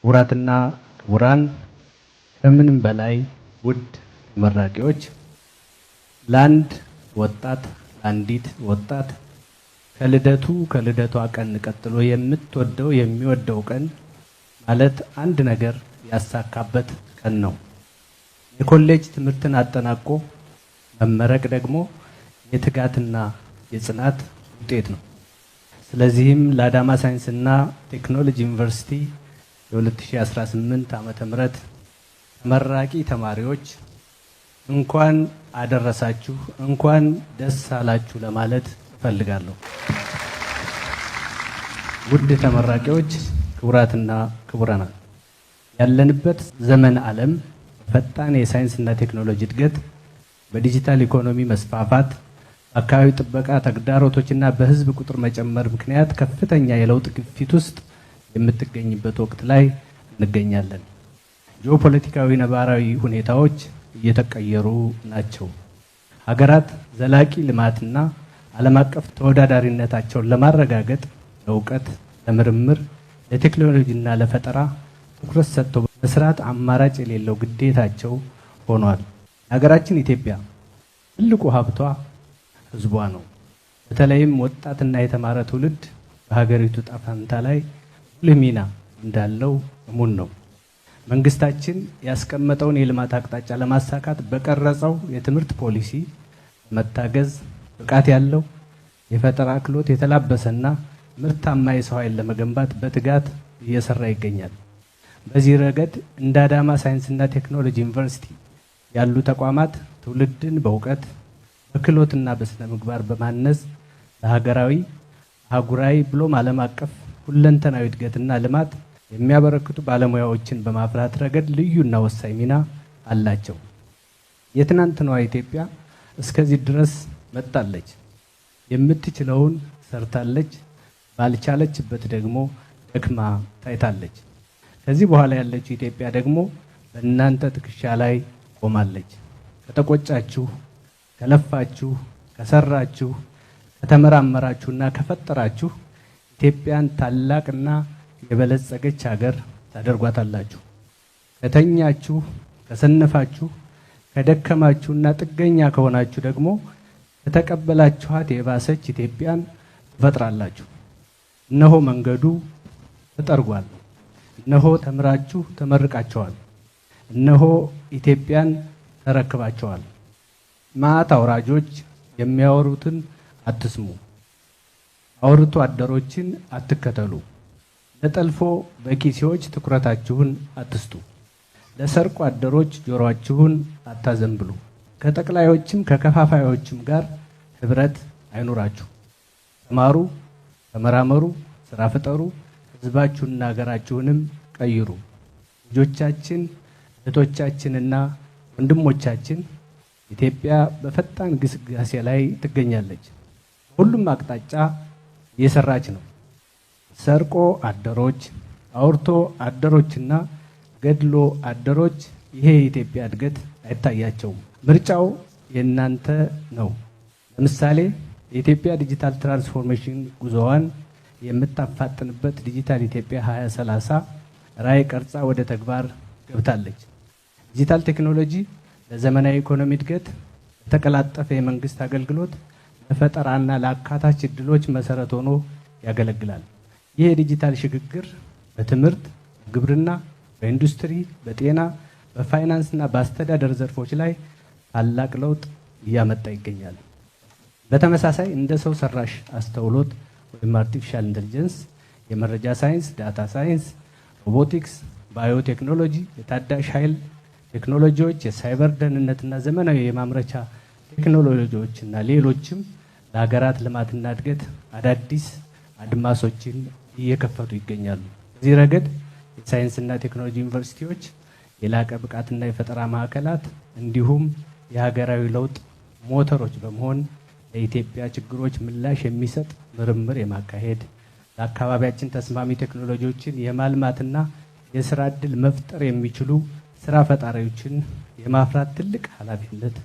ክቡራትና ክቡራን፣ ከምንም በላይ ውድ ተመራቂዎች፣ ለአንድ ወጣት ለአንዲት ወጣት ከልደቷ ቀን ቀጥሎ የምትወደው የሚወደው ቀን ማለት አንድ ነገር ያሳካበት ቀን ነው። የኮሌጅ ትምህርትን አጠናቆ መመረቅ ደግሞ የትጋትና የጽናት ውጤት ነው። ስለዚህም ለአዳማ ሳይንስና ቴክኖሎጂ ዩኒቨርሲቲ የ2018 ዓመተ ምህረት ተመራቂ ተማሪዎች እንኳን አደረሳችሁ እንኳን ደስ አላችሁ ለማለት እፈልጋለሁ። ውድ ተመራቂዎች፣ ክቡራትና ክቡራን፣ ያለንበት ዘመን ዓለም ፈጣን የሳይንስና ቴክኖሎጂ እድገት፣ በዲጂታል ኢኮኖሚ መስፋፋት፣ አካባቢ ጥበቃ ተግዳሮቶችና በህዝብ ቁጥር መጨመር ምክንያት ከፍተኛ የለውጥ ግፊት ውስጥ የምትገኝበት ወቅት ላይ እንገኛለን። ጂኦፖለቲካዊ ነባራዊ ሁኔታዎች እየተቀየሩ ናቸው። ሀገራት ዘላቂ ልማትና ዓለም አቀፍ ተወዳዳሪነታቸውን ለማረጋገጥ ለእውቀት፣ ለምርምር፣ ለቴክኖሎጂና ለፈጠራ ትኩረት ሰጥተው መስራት አማራጭ የሌለው ግዴታቸው ሆኗል። ሀገራችን ኢትዮጵያ ትልቁ ሀብቷ ህዝቧ ነው። በተለይም ወጣትና የተማረ ትውልድ በሀገሪቱ ዕጣ ፈንታ ላይ ጉልህ ሚና እንዳለው እሙን ነው። መንግስታችን ያስቀመጠውን የልማት አቅጣጫ ለማሳካት በቀረጸው የትምህርት ፖሊሲ መታገዝ ብቃት ያለው የፈጠራ ክህሎት የተላበሰና ምርታማ የሰው ኃይል ለመገንባት በትጋት እየሰራ ይገኛል። በዚህ ረገድ እንደ አዳማ ሳይንስና ቴክኖሎጂ ዩኒቨርሲቲ ያሉ ተቋማት ትውልድን በእውቀት በክህሎትና በስነ ምግባር በማነጽ ለሀገራዊ፣ አህጉራዊ ብሎም ዓለም አቀፍ ሁለንተናዊ እድገትና ልማት የሚያበረክቱ ባለሙያዎችን በማፍራት ረገድ ልዩና ወሳኝ ሚና አላቸው። የትናንትናዋ ኢትዮጵያ እስከዚህ ድረስ መጣለች። የምትችለውን ሰርታለች፣ ባልቻለችበት ደግሞ ደክማ ታይታለች። ከዚህ በኋላ ያለችው ኢትዮጵያ ደግሞ በእናንተ ትከሻ ላይ ቆማለች። ከተቆጫችሁ፣ ከለፋችሁ፣ ከሰራችሁ፣ ከተመራመራችሁና ከፈጠራችሁ ኢትዮጵያን ታላቅና የበለጸገች ሀገር ታደርጓታላችሁ። ከተኛችሁ፣ ከሰነፋችሁ፣ ከደከማችሁና ጥገኛ ከሆናችሁ ደግሞ ከተቀበላችኋት የባሰች ኢትዮጵያን ትፈጥራላችሁ። እነሆ መንገዱ ተጠርጓል። እነሆ ተምራችሁ ተመርቃቸዋል። እነሆ ኢትዮጵያን ተረክባቸዋል። መዓት አውራጆች የሚያወሩትን አትስሙ። አውርቶ አደሮችን አትከተሉ። ለጠልፎ በኪሴዎች ትኩረታችሁን አትስጡ። ለሰርቆ አደሮች ጆሮአችሁን አታዘንብሉ። ከጠቅላዮችም ከከፋፋዮችም ጋር ህብረት አይኑራችሁ። ተማሩ፣ ተመራመሩ፣ ስራ ፍጠሩ፣ ህዝባችሁንና ሀገራችሁንም ቀይሩ። ልጆቻችን፣ እህቶቻችንና ወንድሞቻችን ኢትዮጵያ በፈጣን ግስጋሴ ላይ ትገኛለች። ሁሉም አቅጣጫ እየሰራች ነው። ሰርቆ አደሮች፣ አውርቶ አደሮችና ገድሎ አደሮች ይሄ የኢትዮጵያ እድገት አይታያቸውም። ምርጫው የእናንተ ነው። ለምሳሌ የኢትዮጵያ ዲጂታል ትራንስፎርሜሽን ጉዞዋን የምታፋጥንበት ዲጂታል ኢትዮጵያ 2030 ራዕይ ቀርጻ ወደ ተግባር ገብታለች። ዲጂታል ቴክኖሎጂ ለዘመናዊ ኢኮኖሚ እድገት፣ ለተቀላጠፈ የመንግስት አገልግሎት፣ ለፈጠራና ለአካታች እድሎች መሰረት ሆኖ ያገለግላል። ይህ የዲጂታል ሽግግር በትምህርት፣ በግብርና፣ በኢንዱስትሪ፣ በጤና፣ በፋይናንስና በአስተዳደር ዘርፎች ላይ ታላቅ ለውጥ እያመጣ ይገኛል። በተመሳሳይ እንደ ሰው ሰራሽ አስተውሎት ወይም አርቲፊሻል ኢንተሊጀንስ፣ የመረጃ ሳይንስ፣ ዳታ ሳይንስ፣ ሮቦቲክስ፣ ባዮቴክኖሎጂ፣ የታዳሽ ኃይል ቴክኖሎጂዎች፣ የሳይበር ደህንነትና ዘመናዊ የማምረቻ ቴክኖሎጂዎች እና ሌሎችም ለሀገራት ልማትና እድገት አዳዲስ አድማሶችን እየከፈቱ ይገኛሉ። በዚህ ረገድ የሳይንስና ቴክኖሎጂ ዩኒቨርሲቲዎች የላቀ ብቃትና የፈጠራ ማዕከላት እንዲሁም የሀገራዊ ለውጥ ሞተሮች በመሆን ለኢትዮጵያ ችግሮች ምላሽ የሚሰጥ ምርምር የማካሄድ ለአካባቢያችን ተስማሚ ቴክኖሎጂዎችን የማልማትና የስራ ዕድል መፍጠር የሚችሉ ስራ ፈጣሪዎችን የማፍራት ትልቅ ኃላፊነት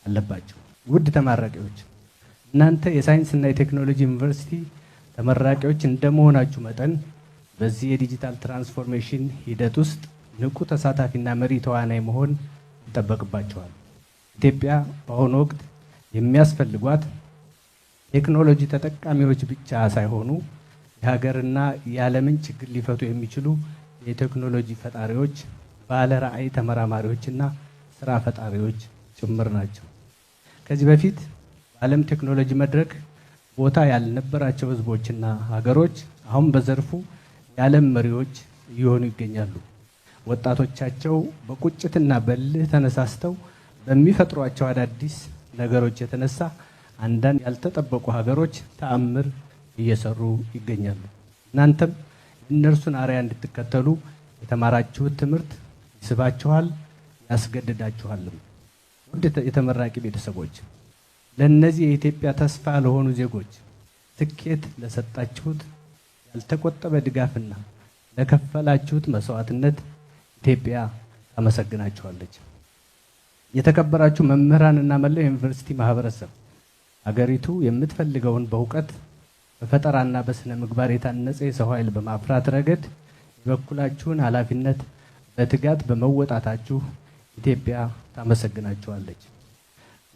አለባቸው። ውድ ተመራቂዎች፣ እናንተ የሳይንስና የቴክኖሎጂ ዩኒቨርሲቲ ተመራቂዎች እንደመሆናችሁ መጠን በዚህ የዲጂታል ትራንስፎርሜሽን ሂደት ውስጥ ንቁ ተሳታፊና መሪ ተዋናይ መሆን ይጠበቅባቸዋል። ኢትዮጵያ በአሁኑ ወቅት የሚያስፈልጓት ቴክኖሎጂ ተጠቃሚዎች ብቻ ሳይሆኑ የሀገርና የዓለምን ችግር ሊፈቱ የሚችሉ የቴክኖሎጂ ፈጣሪዎች፣ ባለ ራዕይ ተመራማሪዎችና ስራ ፈጣሪዎች ጭምር ናቸው። ከዚህ በፊት በዓለም ቴክኖሎጂ መድረክ ቦታ ያልነበራቸው ህዝቦችና ሀገሮች አሁን በዘርፉ የዓለም መሪዎች እየሆኑ ይገኛሉ። ወጣቶቻቸው በቁጭትና በልህ ተነሳስተው በሚፈጥሯቸው አዳዲስ ነገሮች የተነሳ አንዳንድ ያልተጠበቁ ሀገሮች ተአምር እየሰሩ ይገኛሉ። እናንተም እነርሱን አርአያ እንድትከተሉ የተማራችሁት ትምህርት ይስባችኋል፣ ያስገድዳችኋልም። ውድ የተመራቂ ቤተሰቦች፣ ለእነዚህ የኢትዮጵያ ተስፋ ለሆኑ ዜጎች ስኬት ለሰጣችሁት ያልተቆጠበ ድጋፍና ለከፈላችሁት መስዋዕትነት ኢትዮጵያ ታመሰግናችኋለች። የተከበራችሁ መምህራንና መላው የዩኒቨርሲቲ ማህበረሰብ፣ አገሪቱ የምትፈልገውን በእውቀት በፈጠራና በስነ ምግባር የታነጸ የሰው ኃይል በማፍራት ረገድ የበኩላችሁን ኃላፊነት በትጋት በመወጣታችሁ ኢትዮጵያ ታመሰግናችኋለች።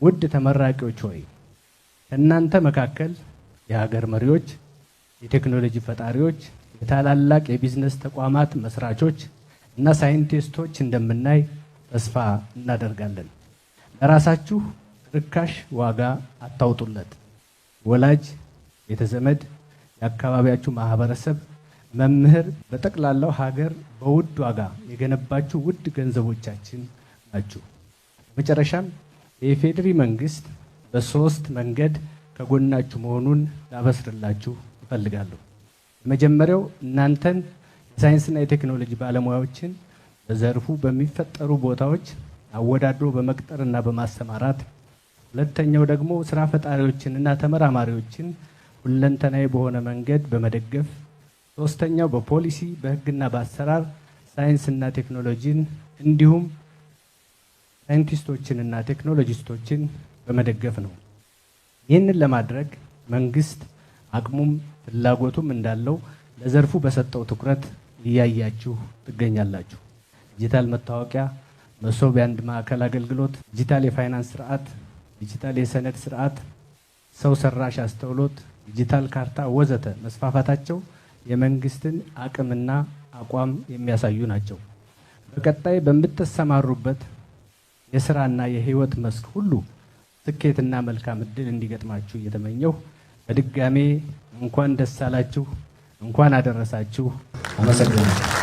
ውድ ተመራቂዎች ሆይ፣ ከእናንተ መካከል የሀገር መሪዎች፣ የቴክኖሎጂ ፈጣሪዎች፣ የታላላቅ የቢዝነስ ተቋማት መስራቾች እና ሳይንቲስቶች እንደምናይ ተስፋ እናደርጋለን። ለራሳችሁ ርካሽ ዋጋ አታውጡለት። ወላጅ፣ ቤተዘመድ፣ የአካባቢያችሁ ማህበረሰብ፣ መምህር፣ በጠቅላላው ሀገር በውድ ዋጋ የገነባችሁ ውድ ገንዘቦቻችን ናችሁ። በመጨረሻም የኢፌዴሪ መንግስት በሶስት መንገድ ከጎናችሁ መሆኑን ላበስርላችሁ እፈልጋለሁ። የመጀመሪያው እናንተን የሳይንስና የቴክኖሎጂ ባለሙያዎችን በዘርፉ በሚፈጠሩ ቦታዎች አወዳድሮ በመቅጠርና በማሰማራት፣ ሁለተኛው ደግሞ ስራ ፈጣሪዎችንና ተመራማሪዎችን ሁለንተናዊ በሆነ መንገድ በመደገፍ፣ ሶስተኛው በፖሊሲ በህግና በአሰራር ሳይንስና ቴክኖሎጂን እንዲሁም ሳይንቲስቶችንና ቴክኖሎጂስቶችን በመደገፍ ነው። ይህንን ለማድረግ መንግስት አቅሙም ፍላጎቱም እንዳለው ለዘርፉ በሰጠው ትኩረት እያያችሁ ትገኛላችሁ። ዲጂታል መታወቂያ፣ መሶብ የአንድ ማዕከል አገልግሎት፣ ዲጂታል የፋይናንስ ስርዓት፣ ዲጂታል የሰነድ ስርዓት፣ ሰው ሰራሽ አስተውሎት፣ ዲጂታል ካርታ ወዘተ መስፋፋታቸው የመንግስትን አቅምና አቋም የሚያሳዩ ናቸው። በቀጣይ በምትሰማሩበት የስራና የህይወት መስክ ሁሉ ስኬትና መልካም እድል እንዲገጥማችሁ እየተመኘሁ በድጋሜ እንኳን ደስ አላችሁ፣ እንኳን አደረሳችሁ። አመሰግናለሁ።